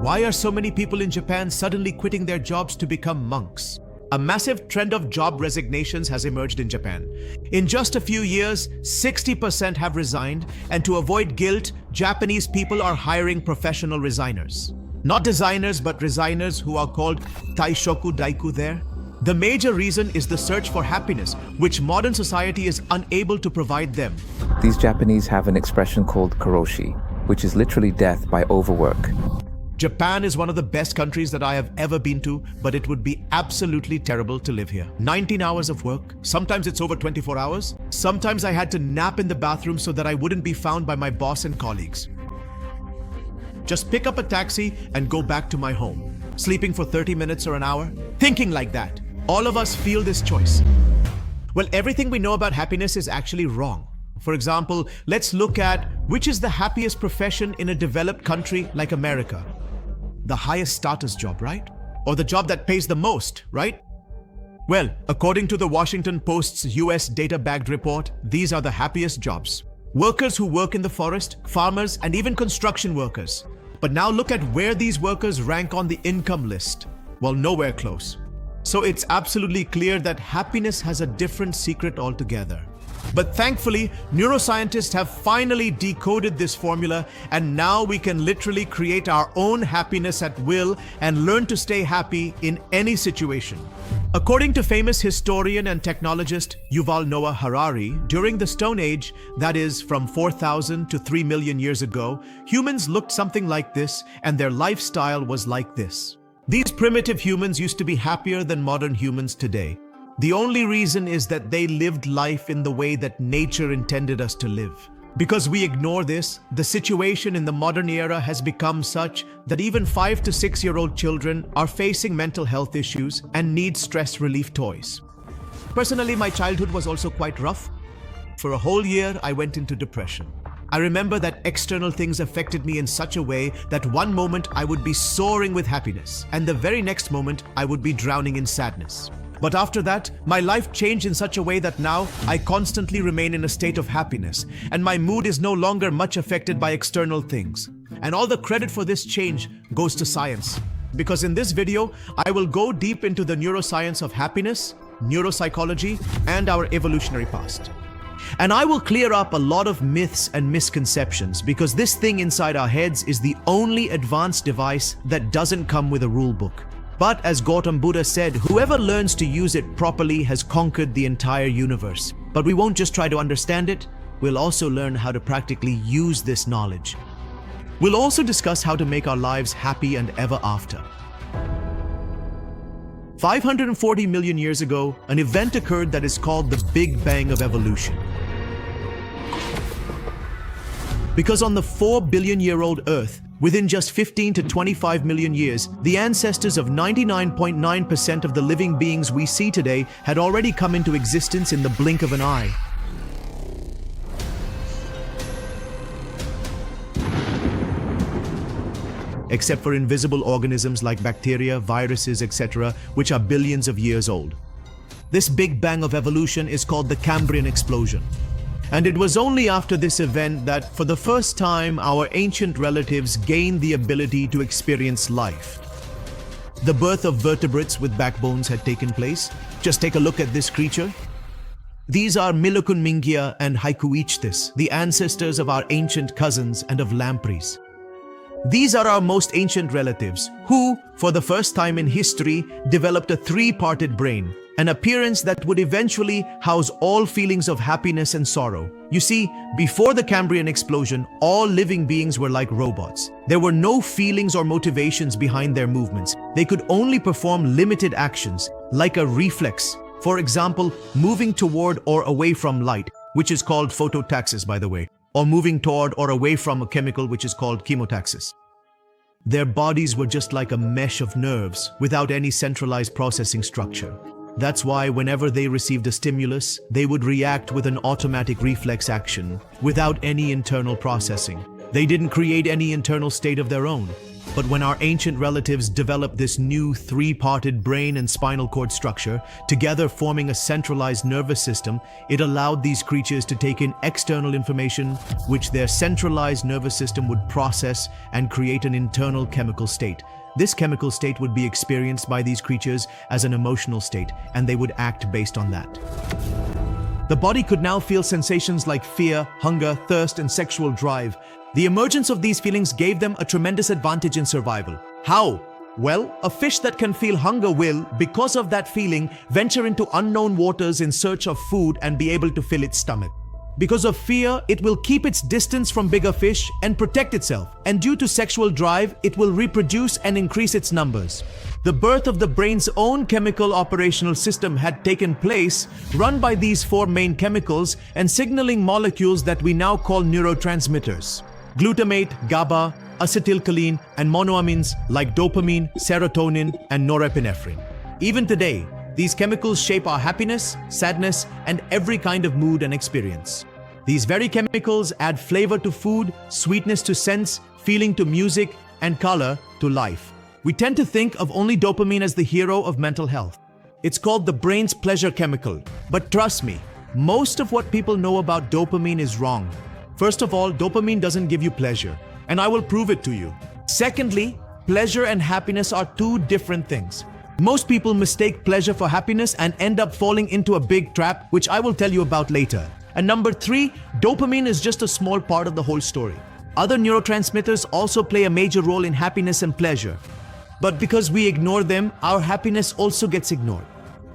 Why are so many people in Japan suddenly quitting their jobs to become monks? A massive trend of job resignations has emerged in Japan. In just a few years, 60% have resigned, and to avoid guilt, Japanese people are hiring professional resigners. Not designers, but resigners who are called taishoku daiku there. The major reason is the search for happiness, which modern society is unable to provide them. These Japanese have an expression called karoshi, which is literally death by overwork. Japan is one of the best countries that I have ever been to, but it would be absolutely terrible to live here. 19 hours of work, sometimes it's over 24 hours. Sometimes I had to nap in the bathroom so that I wouldn't be found by my boss and colleagues. Just pick up a taxi and go back to my home. Sleeping for 30 minutes or an hour? Thinking like that. All of us feel this choice. Well, everything we know about happiness is actually wrong. For example, let's look at which is the happiest profession in a developed country like America. The highest status job, right? Or the job that pays the most, right? Well, according to the Washington Post's US data-bagged report, these are the happiest jobs. Workers who work in the forest, farmers, and even construction workers. But now look at where these workers rank on the income list. Well, nowhere close. So it's absolutely clear that happiness has a different secret altogether. But thankfully, neuroscientists have finally decoded this formula, and now we can literally create our own happiness at will and learn to stay happy in any situation. According to famous historian and technologist Yuval Noah Harari, during the Stone Age, that is from 4,000 to 3 million years ago, humans looked something like this, and their lifestyle was like this. These primitive humans used to be happier than modern humans today. The only reason is that they lived life in the way that nature intended us to live. Because we ignore this, the situation in the modern era has become such that even 5 to 6-year-old children are facing mental health issues and need stress relief toys. Personally, my childhood was also quite rough. For a whole year, I went into depression. I remember that external things affected me in such a way that one moment I would be soaring with happiness, and the very next moment I would be drowning in sadness. But after that, my life changed in such a way that now I constantly remain in a state of happiness, and my mood is no longer much affected by external things. And all the credit for this change goes to science. Because in this video, I will go deep into the neuroscience of happiness, neuropsychology, and our evolutionary past. And I will clear up a lot of myths and misconceptions, because this thing inside our heads is the only advanced device that doesn't come with a rule book. But as Gautam Buddha said, whoever learns to use it properly has conquered the entire universe. But we won't just try to understand it, we'll also learn how to practically use this knowledge. We'll also discuss how to make our lives happy and ever after. 540 million years ago, an event occurred that is called the Big Bang of evolution. Because on the 4-billion-year-old Earth, within just 15 to 25 million years, the ancestors of 99.9% of the living beings we see today had already come into existence in the blink of an eye. Except for invisible organisms like bacteria, viruses, etc., which are billions of years old. This Big Bang of evolution is called the Cambrian explosion. And it was only after this event that, for the first time, our ancient relatives gained the ability to experience life. The birth of vertebrates with backbones had taken place. Just take a look at this creature. These are Milokunmingia and Haikuichthys, the ancestors of our ancient cousins and of lampreys. These are our most ancient relatives, who, for the first time in history, developed a 3-parted brain, an appearance that would eventually house all feelings of happiness and sorrow. You see, before the Cambrian explosion, all living beings were like robots. There were no feelings or motivations behind their movements. They could only perform limited actions, like a reflex. For example, moving toward or away from light, which is called phototaxis, by the way, or moving toward or away from a chemical, which is called chemotaxis. Their bodies were just like a mesh of nerves, without any centralized processing structure. That's why whenever they received a stimulus, they would react with an automatic reflex action, without any internal processing. They didn't create any internal state of their own. But when our ancient relatives developed this new three-parted brain and spinal cord structure, together forming a centralized nervous system, it allowed these creatures to take in external information, which their centralized nervous system would process and create an internal chemical state. This chemical state would be experienced by these creatures as an emotional state, and they would act based on that. The body could now feel sensations like fear, hunger, thirst, and sexual drive. The emergence of these feelings gave them a tremendous advantage in survival. How? Well, a fish that can feel hunger will, because of that feeling, venture into unknown waters in search of food and be able to fill its stomach. Because of fear, it will keep its distance from bigger fish and protect itself. And due to sexual drive, it will reproduce and increase its numbers. The birth of the brain's own chemical operational system had taken place, run by these four main chemicals and signaling molecules that we now call neurotransmitters: glutamate, GABA, acetylcholine, and monoamines like dopamine, serotonin, and norepinephrine. Even today, these chemicals shape our happiness, sadness, and every kind of mood and experience. These very chemicals add flavor to food, sweetness to scents, feeling to music, and color to life. We tend to think of only dopamine as the hero of mental health. It's called the brain's pleasure chemical. But trust me, most of what people know about dopamine is wrong. First of all, dopamine doesn't give you pleasure, and I will prove it to you. Secondly, pleasure and happiness are two different things. Most people mistake pleasure for happiness and end up falling into a big trap, which I will tell you about later. And number three, dopamine is just a small part of the whole story. Other neurotransmitters also play a major role in happiness and pleasure. But because we ignore them, our happiness also gets ignored.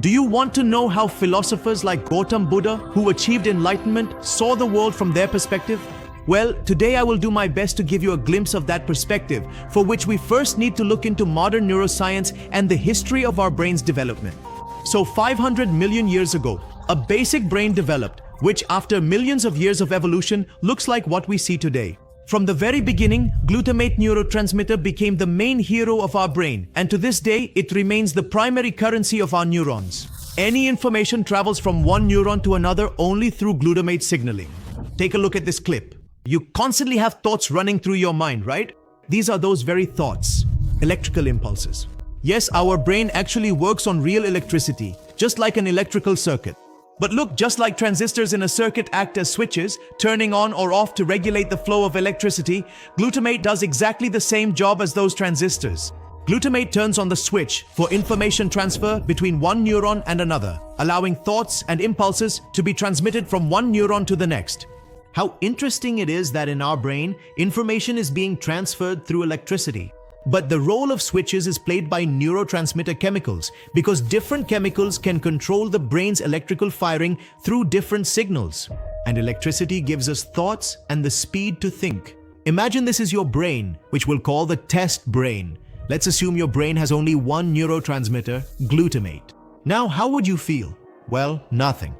Do you want to know how philosophers like Gautam Buddha, who achieved enlightenment, saw the world from their perspective? Well, today I will do my best to give you a glimpse of that perspective, for which we first need to look into modern neuroscience and the history of our brain's development. So 500 million years ago, a basic brain developed, which after millions of years of evolution looks like what we see today. From the very beginning, glutamate neurotransmitter became the main hero of our brain, and to this day, it remains the primary currency of our neurons. Any information travels from one neuron to another only through glutamate signaling. Take a look at this clip. You constantly have thoughts running through your mind, right? These are those very thoughts, electrical impulses. Yes, our brain actually works on real electricity, just like an electrical circuit. But look, just like transistors in a circuit act as switches, turning on or off to regulate the flow of electricity, glutamate does exactly the same job as those transistors. Glutamate turns on the switch for information transfer between one neuron and another, allowing thoughts and impulses to be transmitted from one neuron to the next. How interesting it is that in our brain, information is being transferred through electricity. But the role of switches is played by neurotransmitter chemicals because different chemicals can control the brain's electrical firing through different signals. And electricity gives us thoughts and the speed to think. Imagine this is your brain, which we'll call the test brain. Let's assume your brain has only one neurotransmitter, glutamate. Now, how would you feel? Well, nothing.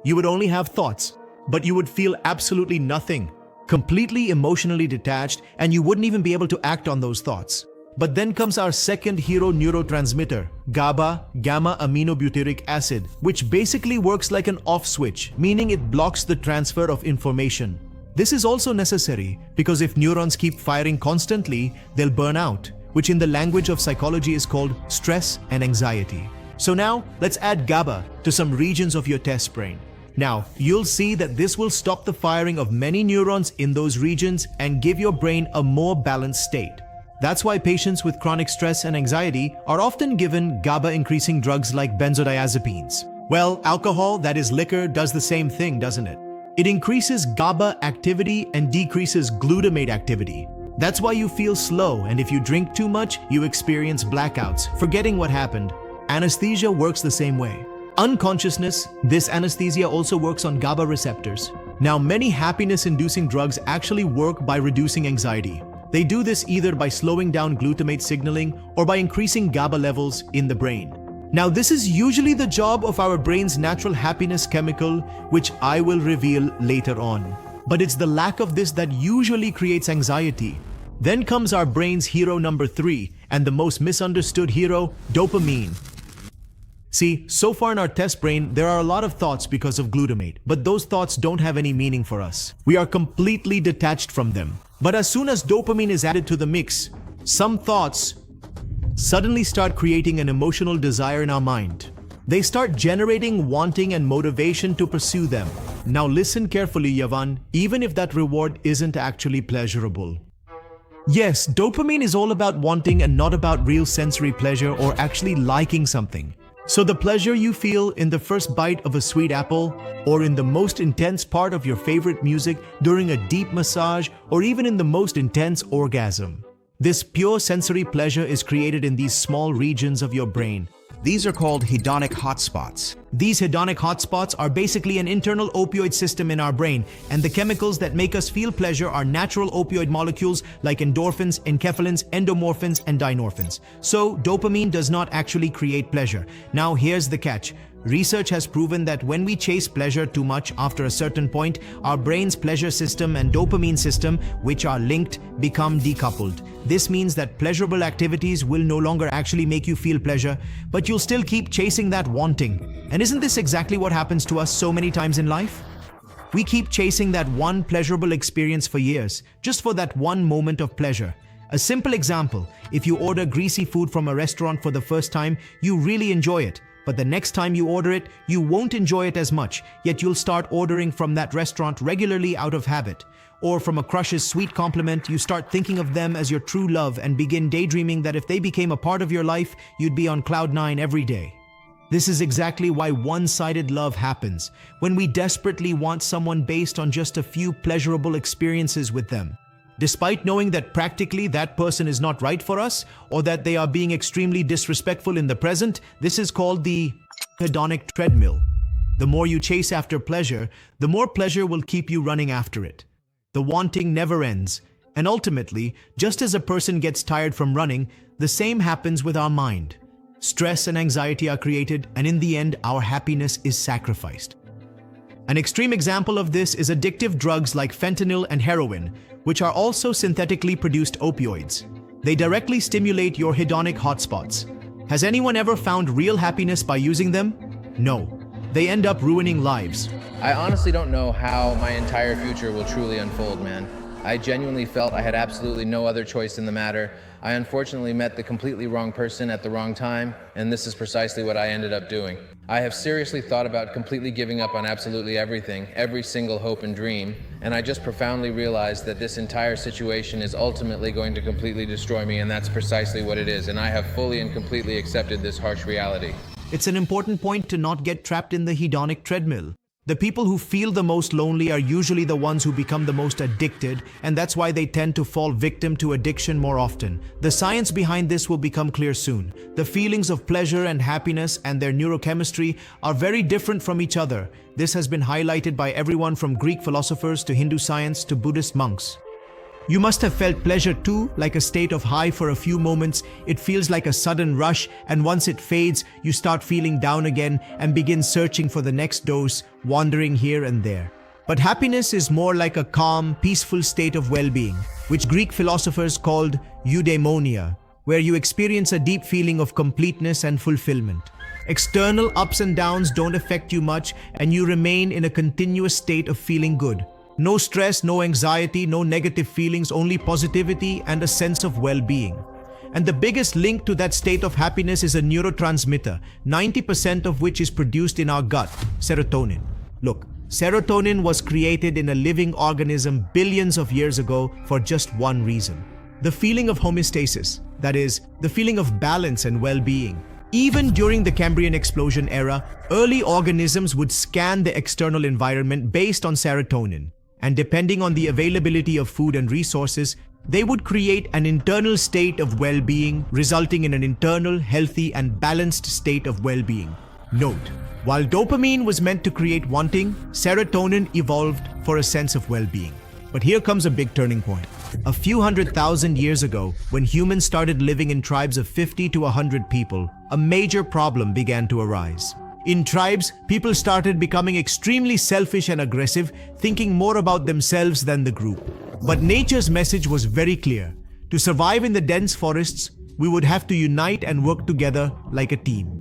You would only have thoughts, but you would feel absolutely nothing, completely emotionally detached, and you wouldn't even be able to act on those thoughts. But then comes our second hero neurotransmitter, GABA, gamma-aminobutyric acid, which basically works like an off switch, meaning it blocks the transfer of information. This is also necessary because if neurons keep firing constantly, they'll burn out, which in the language of psychology is called stress and anxiety. So now, let's add GABA to some regions of your test brain. Now, you'll see that this will stop the firing of many neurons in those regions and give your brain a more balanced state. That's why patients with chronic stress and anxiety are often given GABA-increasing drugs like benzodiazepines. Well, alcohol, that is liquor, does the same thing, doesn't it? It increases GABA activity and decreases glutamate activity. That's why you feel slow, and if you drink too much, you experience blackouts, forgetting what happened. Anesthesia works the same way. Unconsciousness, this anesthesia also works on GABA receptors. Now, many happiness-inducing drugs actually work by reducing anxiety. They do this either by slowing down glutamate signaling or by increasing GABA levels in the brain. Now, this is usually the job of our brain's natural happiness chemical, which I will reveal later on. But it's the lack of this that usually creates anxiety. Then comes our brain's hero number 3, and the most misunderstood hero, dopamine. See, so far in our test brain, there are a lot of thoughts because of glutamate, but those thoughts don't have any meaning for us. We are completely detached from them. But as soon as dopamine is added to the mix, Some thoughts suddenly start creating an emotional desire in our mind. They start generating wanting and motivation to pursue them. Now listen carefully, Yavan, even if that reward isn't actually pleasurable. Yes, dopamine is all about wanting and not about real sensory pleasure or actually liking something. So the pleasure you feel in the first bite of a sweet apple, or in the most intense part of your favorite music during a deep massage, or even in the most intense orgasm. This pure sensory pleasure is created in these small regions of your brain. These are called hedonic hotspots. These hedonic hotspots are basically an internal opioid system in our brain, and the chemicals that make us feel pleasure are natural opioid molecules like endorphins, enkephalins, endomorphins, and dynorphins. So, dopamine does not actually create pleasure. Now, here's the catch. Research has proven that when we chase pleasure too much after a certain point, our brain's pleasure system and dopamine system, which are linked, become decoupled. This means that pleasurable activities will no longer actually make you feel pleasure, but you'll still keep chasing that wanting. And isn't this exactly what happens to us so many times in life? We keep chasing that one pleasurable experience for years, just for that one moment of pleasure. A simple example, if you order greasy food from a restaurant for the first time, you really enjoy it. But the next time you order it, you won't enjoy it as much, yet you'll start ordering from that restaurant regularly out of habit. Or from a crush's sweet compliment, you start thinking of them as your true love and begin daydreaming that if they became a part of your life, you'd be on cloud nine every day. This is exactly why one-sided love happens, when we desperately want someone based on just a few pleasurable experiences with them. Despite knowing that practically that person is not right for us, or that they are being extremely disrespectful in the present, this is called the hedonic treadmill. The more you chase after pleasure, the more pleasure will keep you running after it. The wanting never ends, and ultimately, just as a person gets tired from running, the same happens with our mind. Stress and anxiety are created, and in the end, our happiness is sacrificed. An extreme example of this is addictive drugs like fentanyl and heroin, which are also synthetically produced opioids. They directly stimulate your hedonic hotspots. Has anyone ever found real happiness by using them? No. They end up ruining lives. I honestly don't know how my entire future will truly unfold, man. I genuinely felt I had absolutely no other choice in the matter. I unfortunately met the completely wrong person at the wrong time, and this is precisely what I ended up doing. I have seriously thought about completely giving up on absolutely everything, every single hope and dream, and I just profoundly realized that this entire situation is ultimately going to completely destroy me, and that's precisely what it is, and I have fully and completely accepted this harsh reality. It's an important point to not get trapped in the hedonic treadmill. The people who feel the most lonely are usually the ones who become the most addicted, and that's why they tend to fall victim to addiction more often. The science behind this will become clear soon. The feelings of pleasure and happiness and their neurochemistry are very different from each other. This has been highlighted by everyone from Greek philosophers to Hindu science to Buddhist monks. You must have felt pleasure too, like a state of high for a few moments. It feels like a sudden rush, and once it fades, you start feeling down again and begin searching for the next dose, wandering here and there. But happiness is more like a calm, peaceful state of well-being, which Greek philosophers called eudaimonia, where you experience a deep feeling of completeness and fulfillment. External ups and downs don't affect you much, and you remain in a continuous state of feeling good. No stress, no anxiety, no negative feelings, only positivity and a sense of well-being. And the biggest link to that state of happiness is a neurotransmitter, 90% of which is produced in our gut, serotonin. Look, serotonin was created in a living organism billions of years ago for just one reason. The feeling of homeostasis, that is, the feeling of balance and well-being. Even during the Cambrian explosion era, early organisms would scan the external environment based on serotonin. And depending on the availability of food and resources, they would create an internal state of well-being, resulting in an internal, healthy, and balanced state of well-being. Note, while dopamine was meant to create wanting, serotonin evolved for a sense of well-being. But here comes a big turning point. A few 100,000 years ago, when humans started living in tribes of 50 to 100 people, a major problem began to arise. In tribes, people started becoming extremely selfish and aggressive, thinking more about themselves than the group. But nature's message was very clear. To survive in the dense forests, we would have to unite and work together like a team.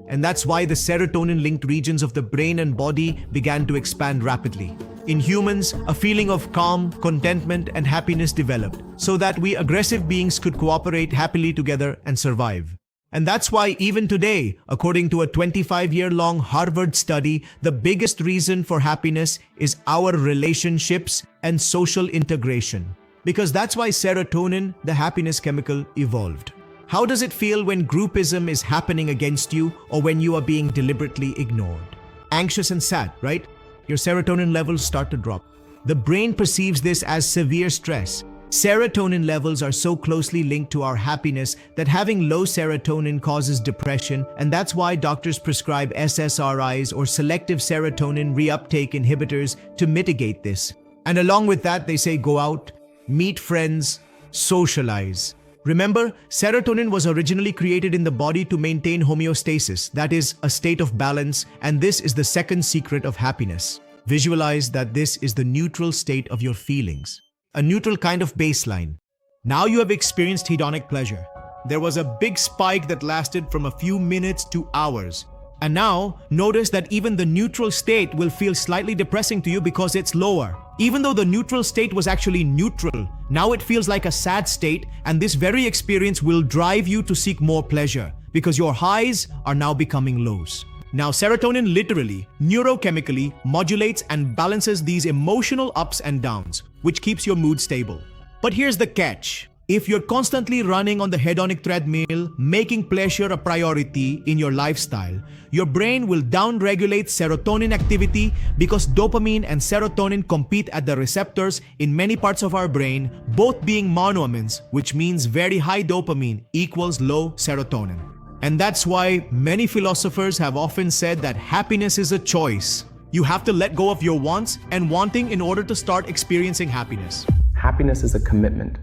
And that's why the serotonin-linked regions of the brain and body began to expand rapidly. In humans, a feeling of calm, contentment, and happiness developed, so that we aggressive beings could cooperate happily together and survive. And that's why even today, according to a 25-year-long Harvard study, the biggest reason for happiness is our relationships and social integration. Because that's why serotonin, the happiness chemical, evolved. How does it feel when groupism is happening against you or when you are being deliberately ignored? Anxious and sad, right? Your serotonin levels start to drop. The brain perceives this as severe stress. Serotonin levels are so closely linked to our happiness that having low serotonin causes depression, and that's why doctors prescribe SSRIs or selective serotonin reuptake inhibitors to mitigate this. And along with that, they say go out, meet friends, socialize. Remember, serotonin was originally created in the body to maintain homeostasis, that is, a state of balance, and this is the second secret of happiness. Visualize that this is the neutral state of your feelings, a neutral kind of baseline. Now you have experienced hedonic pleasure. There was a big spike that lasted from a few minutes to hours. And now, notice that even the neutral state will feel slightly depressing to you because it's lower. Even though the neutral state was actually neutral, now it feels like a sad state, and this very experience will drive you to seek more pleasure because your highs are now becoming lows. Now, serotonin literally, neurochemically modulates and balances these emotional ups and downs, which keeps your mood stable. But here's the catch. If you're constantly running on the hedonic treadmill, making pleasure a priority in your lifestyle, your brain will downregulate serotonin activity because dopamine and serotonin compete at the receptors in many parts of our brain, both being monoamines, which means very high dopamine equals low serotonin. And that's why many philosophers have often said that happiness is a choice. You have to let go of your wants and wanting in order to start experiencing happiness. Happiness is a commitment.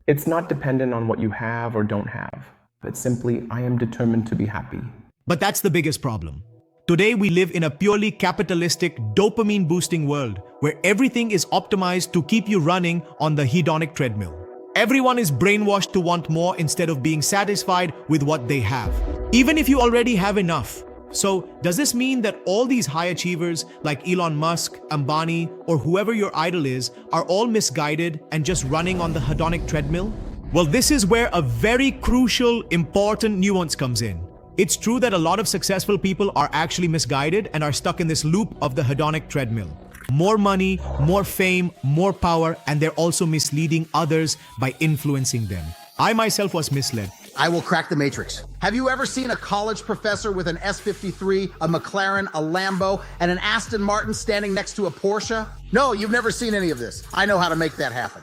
It's not dependent on what you have or don't have. It's simply, I am determined to be happy. But that's the biggest problem. Today we live in a purely capitalistic, dopamine-boosting world where everything is optimized to keep you running on the hedonic treadmill. Everyone is brainwashed to want more instead of being satisfied with what they have, even if you already have enough. So, does this mean that all these high achievers like Elon Musk, Ambani, or whoever your idol is are all misguided and just running on the hedonic treadmill? Well, this is where a very crucial, important nuance comes in. It's true that a lot of successful people are actually misguided and are stuck in this loop of the hedonic treadmill. More money, more fame, more power, and they're also misleading others by influencing them. I myself was misled. I will crack the matrix. Have you ever seen a college professor with an S53, a McLaren, a Lambo, and an Aston Martin standing next to a Porsche? No, you've never seen any of this. I know how to make that happen.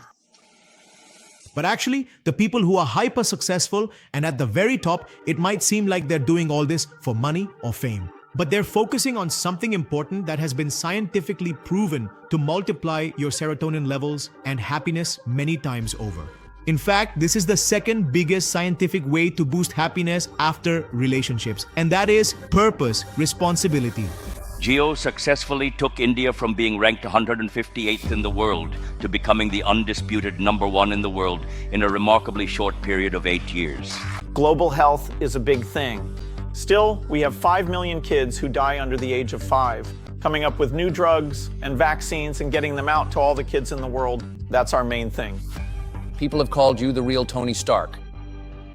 But actually, the people who are hyper successful and at the very top, it might seem like they're doing all this for money or fame. But they're focusing on something important that has been scientifically proven to multiply your serotonin levels and happiness many times over. In fact, this is the second biggest scientific way to boost happiness after relationships, and that is purpose, responsibility. Geo successfully took India from being ranked 158th in the world to becoming the undisputed #1 in the world in a remarkably short period of 8 years. Global health is a big thing. Still, we have 5 million kids who die under the age of 5. Coming up with new drugs and vaccines and getting them out to all the kids in the world, that's our main thing. People have called you the real Tony Stark.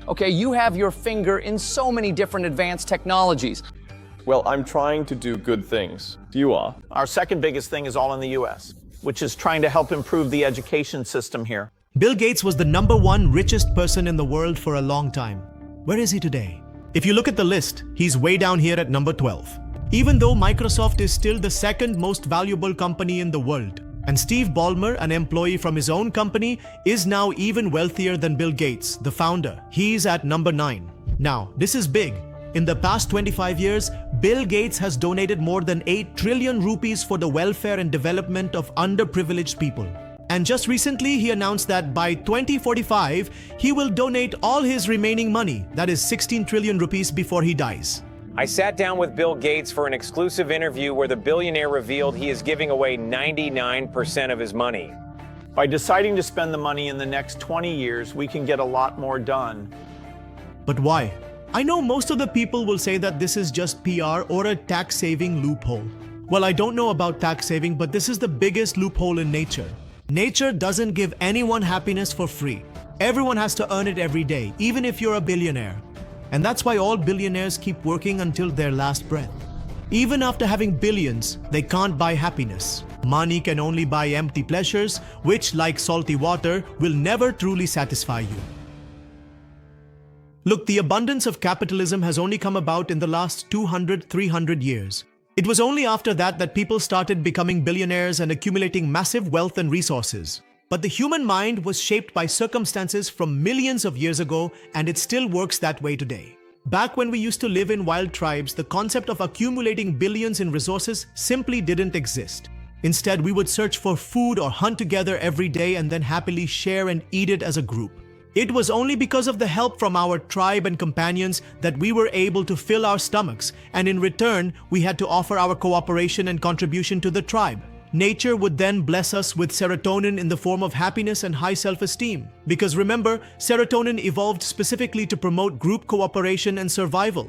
Okay, you have your finger in so many different advanced technologies. Well, I'm trying to do good things. You are. Our second biggest thing is all in the US, which is trying to help improve the education system here. Bill Gates was the #1 richest person in the world for a long time. Where is he today? If you look at the list, he's way down here at number 12. Even though Microsoft is still the second most valuable company in the world. And Steve Ballmer, an employee from his own company, is now even wealthier than Bill Gates, the founder. He's at number 9. Now, this is big. In the past 25 years, Bill Gates has donated more than 8 trillion rupees for the welfare and development of underprivileged people. And just recently, he announced that by 2045, he will donate all his remaining money, that is 16 trillion rupees, before he dies. I sat down with Bill Gates for an exclusive interview where the billionaire revealed he is giving away 99% of his money. By deciding to spend the money in the next 20 years, we can get a lot more done. But why? I know most of the people will say that this is just PR or a tax-saving loophole. Well, I don't know about tax saving, but this is the biggest loophole in nature. Nature doesn't give anyone happiness for free. Everyone has to earn it every day, even if you're a billionaire. And that's why all billionaires keep working until their last breath. Even after having billions, they can't buy happiness. Money can only buy empty pleasures, which, like salty water, will never truly satisfy you. Look, the abundance of capitalism has only come about in the last 200-300 years. It was only after that people started becoming billionaires and accumulating massive wealth and resources. But the human mind was shaped by circumstances from millions of years ago, and it still works that way today. Back when we used to live in wild tribes, the concept of accumulating billions in resources simply didn't exist. Instead, we would search for food or hunt together every day and then happily share and eat it as a group. It was only because of the help from our tribe and companions that we were able to fill our stomachs, and in return, we had to offer our cooperation and contribution to the tribe. Nature would then bless us with serotonin in the form of happiness and high self-esteem. Because remember, serotonin evolved specifically to promote group cooperation and survival.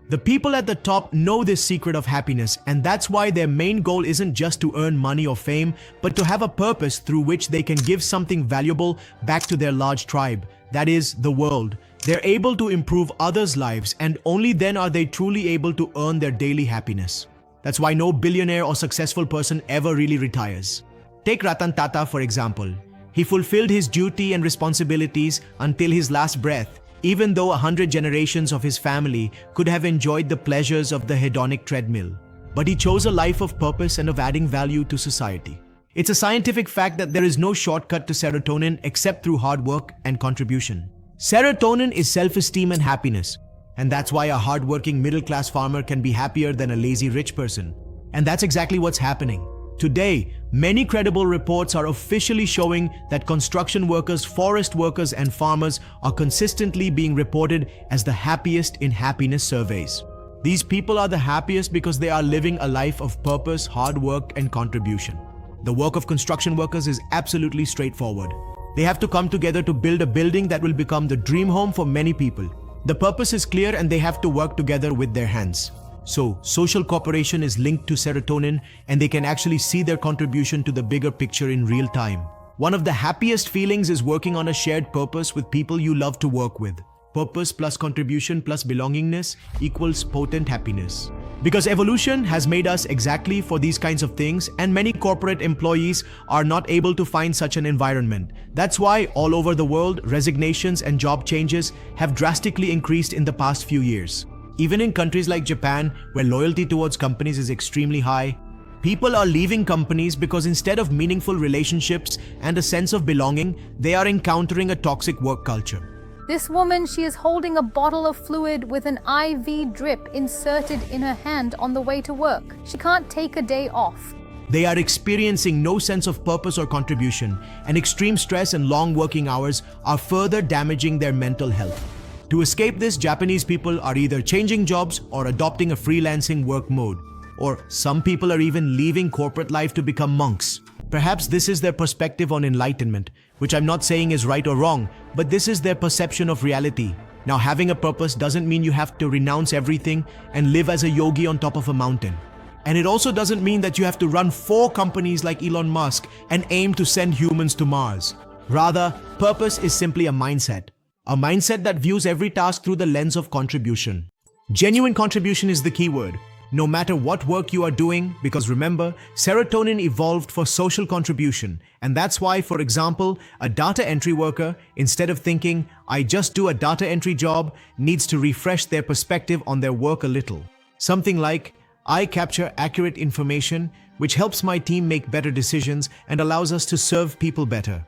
The people at the top know this secret of happiness, and that's why their main goal isn't just to earn money or fame, but to have a purpose through which they can give something valuable back to their large tribe, that is, the world. They're able to improve others' lives, and only then are they truly able to earn their daily happiness. That's why no billionaire or successful person ever really retires. Take Ratan Tata, for example. He fulfilled his duty and responsibilities until his last breath, even though 100 generations of his family could have enjoyed the pleasures of the hedonic treadmill. But he chose a life of purpose and of adding value to society. It's a scientific fact that there is no shortcut to serotonin except through hard work and contribution. Serotonin is self-esteem and happiness. And that's why a hardworking middle-class farmer can be happier than a lazy rich person. And that's exactly what's happening. Today, many credible reports are officially showing that construction workers, forest workers, and farmers are consistently being reported as the happiest in happiness surveys. These people are the happiest because they are living a life of purpose, hard work, and contribution. The work of construction workers is absolutely straightforward. They have to come together to build a building that will become the dream home for many people. The purpose is clear and they have to work together with their hands. So, social cooperation is linked to serotonin and they can actually see their contribution to the bigger picture in real time. One of the happiest feelings is working on a shared purpose with people you love to work with. Purpose plus contribution plus belongingness equals potent happiness. Because evolution has made us exactly for these kinds of things, and many corporate employees are not able to find such an environment. That's why all over the world, resignations and job changes have drastically increased in the past few years. Even in countries like Japan, where loyalty towards companies is extremely high, people are leaving companies because instead of meaningful relationships and a sense of belonging, they are encountering a toxic work culture. This woman, she is holding a bottle of fluid with an IV drip inserted in her hand on the way to work. She can't take a day off. They are experiencing no sense of purpose or contribution, and extreme stress and long working hours are further damaging their mental health. To escape this, Japanese people are either changing jobs or adopting a freelancing work mode. Or some people are even leaving corporate life to become monks. Perhaps this is their perspective on enlightenment, which I'm not saying is right or wrong, but this is their perception of reality. Now, having a purpose doesn't mean you have to renounce everything and live as a yogi on top of a mountain. And it also doesn't mean that you have to run 4 companies like Elon Musk and aim to send humans to Mars. Rather, purpose is simply a mindset that views every task through the lens of contribution. Genuine contribution is the key word. No matter what work you are doing, because remember, serotonin evolved for social contribution, and that's why, for example, a data entry worker, instead of thinking, I just do a data entry job, needs to refresh their perspective on their work a little. Something like, I capture accurate information, which helps my team make better decisions and allows us to serve people better.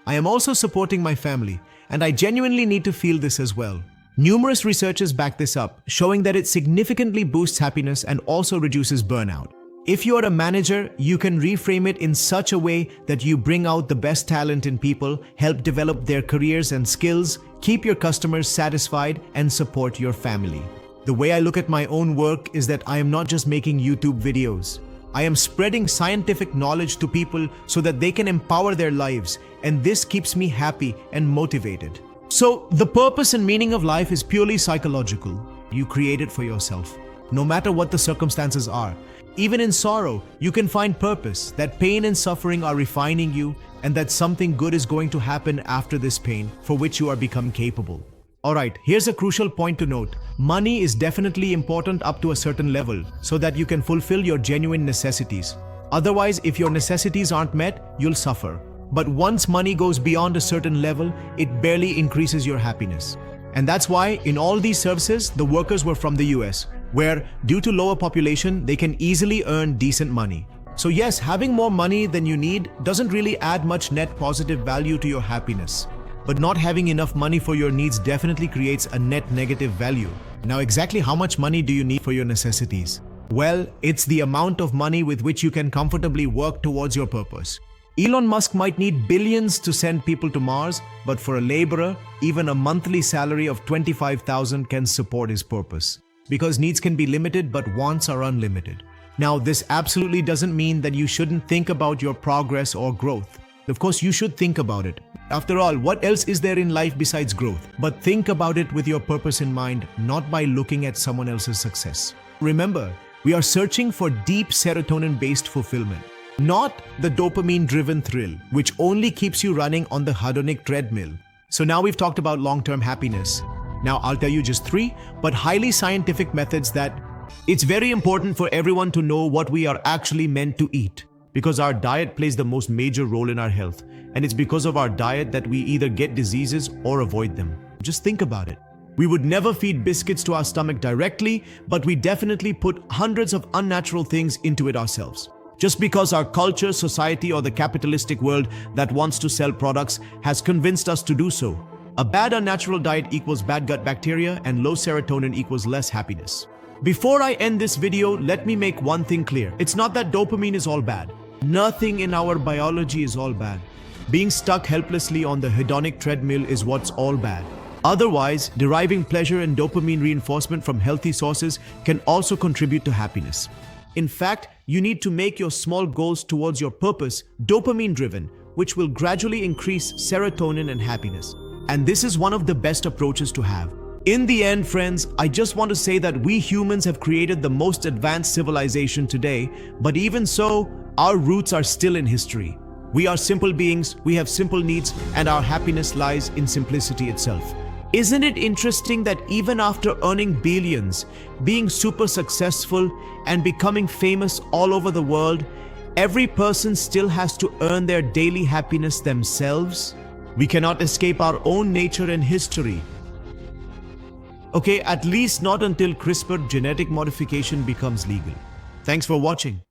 I am also supporting my family, and I genuinely need to feel this as well. Numerous researchers back this up, showing that it significantly boosts happiness and also reduces burnout. If you are a manager, you can reframe it in such a way that you bring out the best talent in people, help develop their careers and skills, keep your customers satisfied, and support your family. The way I look at my own work is that I am not just making YouTube videos. I am spreading scientific knowledge to people so that they can empower their lives, and this keeps me happy and motivated. So, the purpose and meaning of life is purely psychological. You create it for yourself, no matter what the circumstances are. Even in sorrow, you can find purpose, that pain and suffering are refining you, and that something good is going to happen after this pain for which you are become capable. Alright, here's a crucial point to note. Money is definitely important up to a certain level so that you can fulfill your genuine necessities. Otherwise, if your necessities aren't met, you'll suffer. But once money goes beyond a certain level, it barely increases your happiness. And that's why in all these services, the workers were from the US, where due to lower population, they can easily earn decent money. So yes, having more money than you need doesn't really add much net positive value to your happiness. But not having enough money for your needs definitely creates a net negative value. Now, exactly how much money do you need for your necessities? Well, it's the amount of money with which you can comfortably work towards your purpose. Elon Musk might need billions to send people to Mars, but for a laborer, even a monthly salary of $25,000 can support his purpose. Because needs can be limited, but wants are unlimited. Now, this absolutely doesn't mean that you shouldn't think about your progress or growth. Of course, you should think about it. After all, what else is there in life besides growth? But think about it with your purpose in mind, not by looking at someone else's success. Remember, we are searching for deep serotonin-based fulfillment, not the dopamine-driven thrill, which only keeps you running on the hedonic treadmill. So now we've talked about long-term happiness. Now I'll tell you just 3, but highly scientific methods that it's very important for everyone to know what we are actually meant to eat, because our diet plays the most major role in our health. And it's because of our diet that we either get diseases or avoid them. Just think about it. We would never feed biscuits to our stomach directly, but we definitely put hundreds of unnatural things into it ourselves. Just because our culture, society, or the capitalistic world that wants to sell products has convinced us to do so. A bad unnatural diet equals bad gut bacteria, and low serotonin equals less happiness. Before I end this video, let me make one thing clear. It's not that dopamine is all bad. Nothing in our biology is all bad. Being stuck helplessly on the hedonic treadmill is what's all bad. Otherwise, deriving pleasure and dopamine reinforcement from healthy sources can also contribute to happiness. In fact, you need to make your small goals towards your purpose dopamine-driven, which will gradually increase serotonin and happiness. And this is one of the best approaches to have. In the end, friends, I just want to say that we humans have created the most advanced civilization today, but even so, our roots are still in history. We are simple beings, we have simple needs, and our happiness lies in simplicity itself. Isn't it interesting that even after earning billions, being super successful, and becoming famous all over the world, every person still has to earn their daily happiness themselves? We cannot escape our own nature and history. Okay, at least not until CRISPR genetic modification becomes legal. Thanks for watching.